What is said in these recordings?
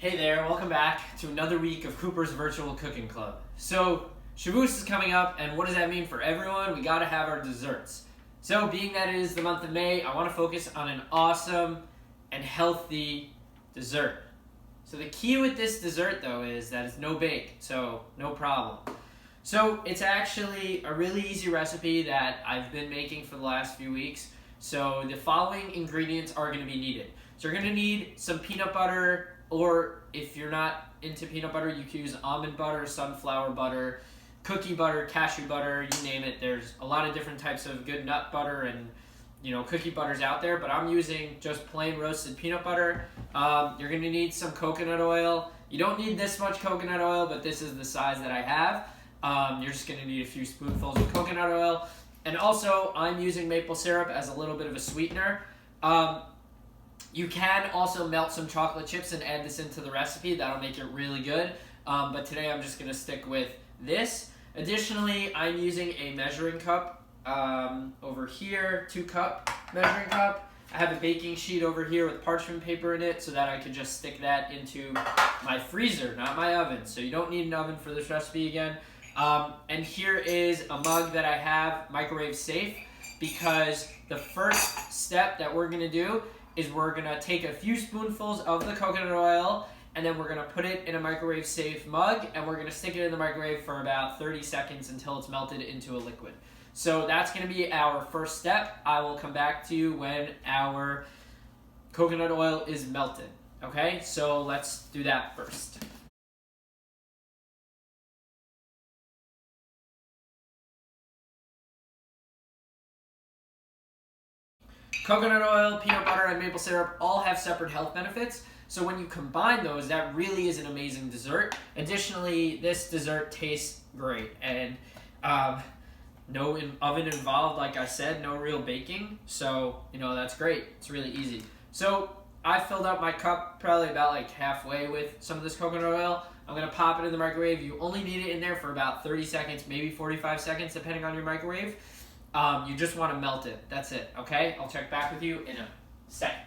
Hey there, welcome back to another week of Cooper's Virtual Cooking Club. So, Shavuos is coming up, and what does that mean for everyone? We gotta have our desserts. So, being that it is the month of May, I want to focus on an awesome and healthy dessert. So the key with this dessert, though, is that it's no bake, so no problem. So, it's actually a really easy recipe that I've been making for the last few weeks. So, the following ingredients are going to be needed. So, you're going to need some peanut butter, or if you're not into peanut butter, you can use almond butter, sunflower butter, cookie butter, cashew butter, you name it. There's a lot of different types of good nut butter and cookie butters out there, but I'm using just plain roasted peanut butter. You're going to need some coconut oil. You don't need this much coconut oil, but this is the size that I have. You're just going to need a few spoonfuls of coconut oil. And also, I'm using maple syrup as a little bit of a sweetener. You can also melt some chocolate chips and add this into the recipe. That'll make it really good. But today I'm just going to stick with this. Additionally, I'm using a measuring cup over here, 2-cup measuring cup. I have a baking sheet over here with parchment paper in it so that I could just stick that into my freezer, not my oven. So you don't need an oven for this recipe again. And here is a mug that I have microwave safe, because the first step that we're going to do is we're going to take a few spoonfuls of the coconut oil, and then we're going to put it in a microwave safe mug, and we're going to stick it in the microwave for about 30 seconds until it's melted into a liquid. So that's going to be our first step. I will come back to you when our coconut oil is melted. Okay, so let's do that first. Coconut oil, peanut butter, and maple syrup all have separate health benefits. So when you combine those, that really is an amazing dessert. Additionally, this dessert tastes great. And no oven involved, like I said, no real baking. So, that's great. It's really easy. So I filled up my cup probably about like halfway with some of this coconut oil. I'm going to pop it in the microwave. You only need it in there for about 30 seconds, maybe 45 seconds, depending on your microwave. You just want to melt it. That's it, okay? I'll check back with you in a second.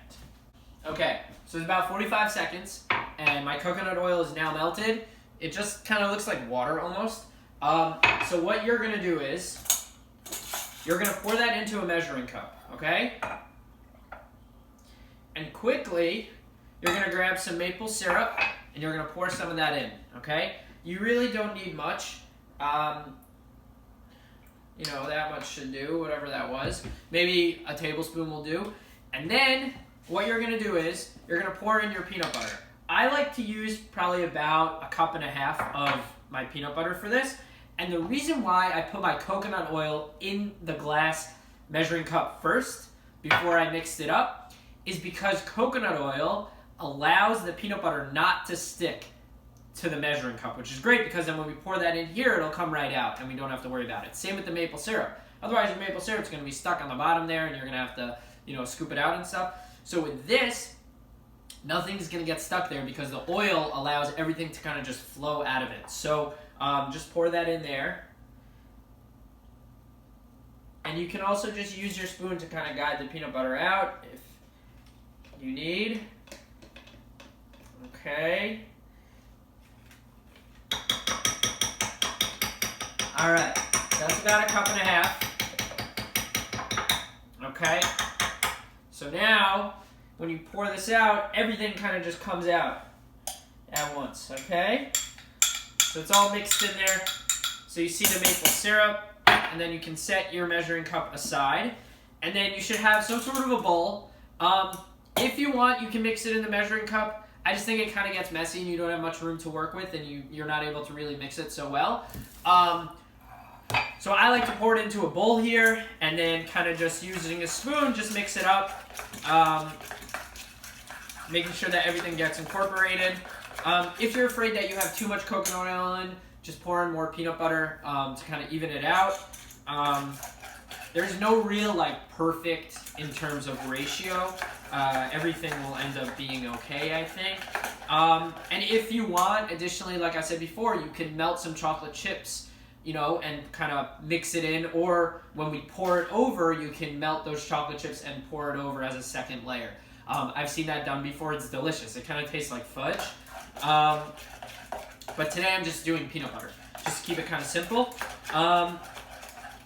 Okay, so it's about 45 seconds, and my coconut oil is now melted. It just kind of looks like water almost. So what you're going to do is, you're going to pour that into a measuring cup, okay? And quickly, you're going to grab some maple syrup, and you're going to pour some of that in, okay? You really don't need much. That much should do, whatever that was. Maybe a tablespoon will do. And then what you're going to do is you're going to pour in your peanut butter. I like to use probably about 1.5 cups of my peanut butter for this. And the reason why I put my coconut oil in the glass measuring cup first before I mixed it up is because coconut oil allows the peanut butter not to stick to the measuring cup, which is great because then when we pour that in here, it'll come right out and we don't have to worry about it. Same with the maple syrup. Otherwise, your maple syrup's going to be stuck on the bottom there and you're going to have to, scoop it out and stuff. So with this, nothing's going to get stuck there because the oil allows everything to kind of just flow out of it. So just pour that in there. And you can also just use your spoon to kind of guide the peanut butter out if you need. Okay. All right, that's about 1.5 cups. Okay, so now when you pour this out, everything kind of just comes out at once, okay? So it's all mixed in there. So you see the maple syrup, and then you can set your measuring cup aside. And then you should have some sort of a bowl. If you want, you can mix it in the measuring cup. I just think it kind of gets messy and you don't have much room to work with and you're not able to really mix it so well. So I like to pour it into a bowl here and then kind of just using a spoon, just mix it up, making sure that everything gets incorporated. If you're afraid that you have too much coconut oil in, just pour in more peanut butter to kind of even it out. There's no real perfect in terms of ratio. Everything will end up being okay, I think. And if you want, additionally, like I said before, you can melt some chocolate chips and kind of mix it in, or when we pour it over, you can melt those chocolate chips and pour it over as a second layer. I've seen that done before. It's delicious. It kind of tastes like fudge. But today I'm just doing peanut butter, just to keep it kind of simple.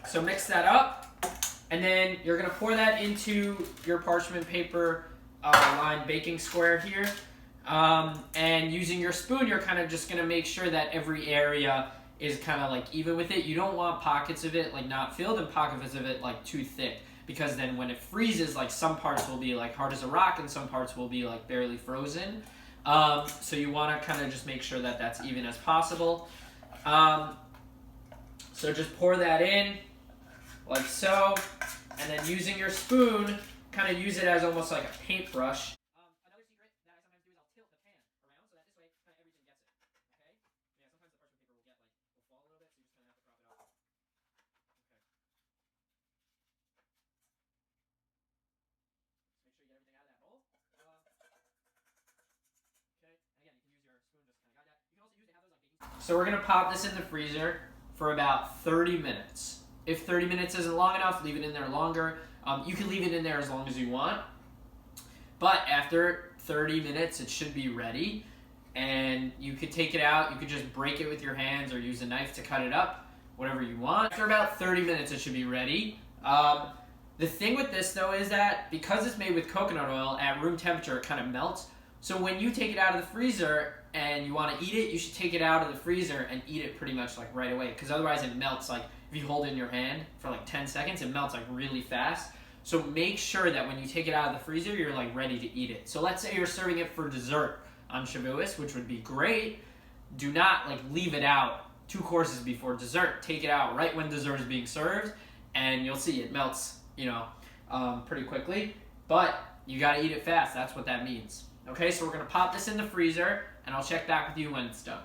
So mix that up, and then you're gonna pour that into your parchment paper lined baking square here. And using your spoon, you're kind of just gonna make sure that every area is kind of like even with it. You don't want pockets of it like not filled and pockets of it like too thick, because then when it freezes, like some parts will be like hard as a rock and some parts will be like barely frozen. So you want to kind of just make sure that that's even as possible. So just pour that in like so, and then using your spoon, kind of use it as almost like a paintbrush. Another secret that I sometimes do is I'll tilt the pan around so that this way kind of everything gets it. Okay? Yeah, sometimes the parchment paper will fall a little bit, so you just kind of have to prop it up. Okay. Just make sure you get everything out of that hole. Okay. And again, you can use your spoon just kind of guide that. You can also use to have those like baking. So we're gonna pop this in the freezer for about 30 minutes. If 30 minutes isn't long enough, leave it in there longer. You can leave it in there as long as you want. But after 30 minutes, it should be ready. And you could take it out. You could just break it with your hands or use a knife to cut it up, whatever you want. After about 30 minutes, it should be ready. The thing with this, though, is that because it's made with coconut oil, at room temperature, it kind of melts. So when you take it out of the freezer and you want to eat it, you should take it out of the freezer and eat it pretty much like right away, because otherwise it melts. Like if you hold it in your hand for like 10 seconds, it melts like really fast. So make sure that when you take it out of the freezer, you're like ready to eat it. So let's say you're serving it for dessert on Shavuos, which would be great. Do not like leave it out 2 courses before dessert. Take it out right when dessert is being served, and you'll see it melts, pretty quickly. But you gotta eat it fast. That's what that means. Okay, so we're gonna pop this in the freezer, and I'll check back with you when it's done.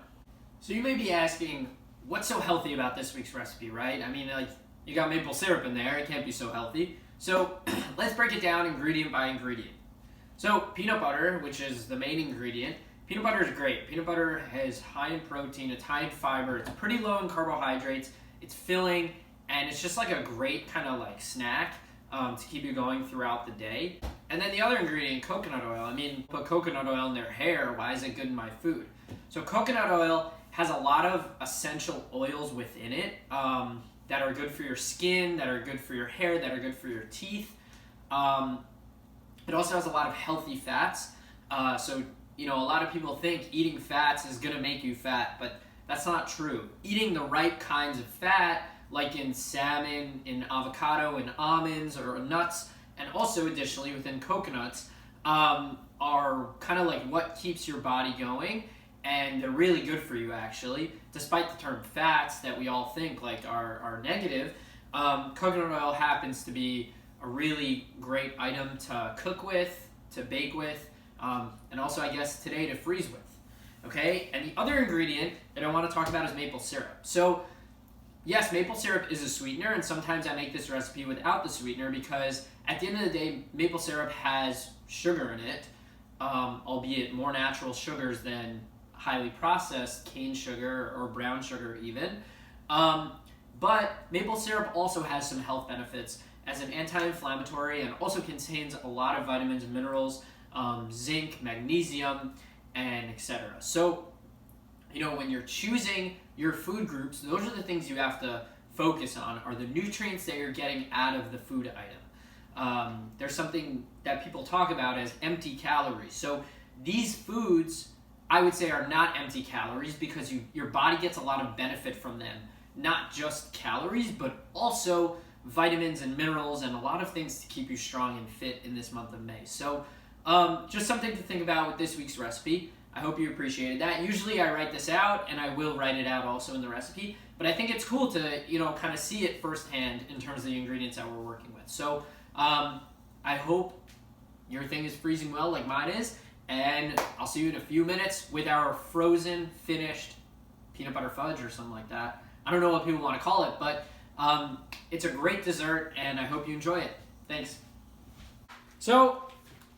So you may be asking, what's so healthy about this week's recipe, right? I mean, like, you got maple syrup in there, it can't be so healthy. So let's break it down ingredient by ingredient. So peanut butter, which is the main ingredient, peanut butter is great. Peanut butter is high in protein, it's high in fiber, it's pretty low in carbohydrates, it's filling, and it's just like a great kind of like snack to keep you going throughout the day. And then the other ingredient, coconut oil. I mean, put coconut oil in their hair, why is it good in my food? So coconut oil has a lot of essential oils within it that are good for your skin, that are good for your hair, that are good for your teeth. It also has a lot of healthy fats. So, a lot of people think eating fats is gonna make you fat, but that's not true. Eating the right kinds of fat, like in salmon, in avocado, in almonds, or nuts, and also additionally within coconuts, are kind of like what keeps your body going, and they're really good for you actually. Despite the term fats that we all think like are negative, coconut oil happens to be a really great item to cook with, to bake with, and also I guess today to freeze with. Okay, and the other ingredient that I want to talk about is maple syrup. So yes, maple syrup is a sweetener, and sometimes I make this recipe without the sweetener because at the end of the day, maple syrup has sugar in it, albeit more natural sugars than highly processed cane sugar or brown sugar even. But maple syrup also has some health benefits as an anti-inflammatory, and also contains a lot of vitamins and minerals, zinc, magnesium, and etc. So, when you're choosing your food groups, those are the things you have to focus on, are the nutrients that you're getting out of the food item. There's something that people talk about as empty calories. So these foods, I would say, are not empty calories because your body gets a lot of benefit from them. Not just calories, but also vitamins and minerals and a lot of things to keep you strong and fit in this month of May. So just something to think about with this week's recipe. I hope you appreciated that. Usually I write this out, and I will write it out also in the recipe, but I think it's cool to, kind of see it firsthand in terms of the ingredients that we're working with. So I hope your thing is freezing well like mine is, and I'll see you in a few minutes with our frozen, finished peanut butter fudge or something like that. I don't know what people want to call it, but it's a great dessert, and I hope you enjoy it. Thanks. So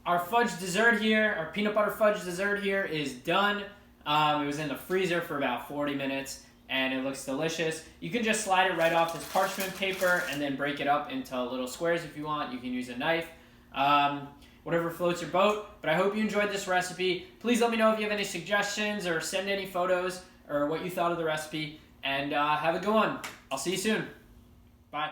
our fudge dessert here, our peanut butter fudge dessert here is done. It was in the freezer for about 40 minutes, and it looks delicious. You can just slide it right off this parchment paper and then break it up into little squares if you want. You can use a knife. whatever floats your boat. But I hope you enjoyed this recipe. Please let me know if you have any suggestions or send any photos or what you thought of the recipe. And have a good one. I'll see you soon. Bye.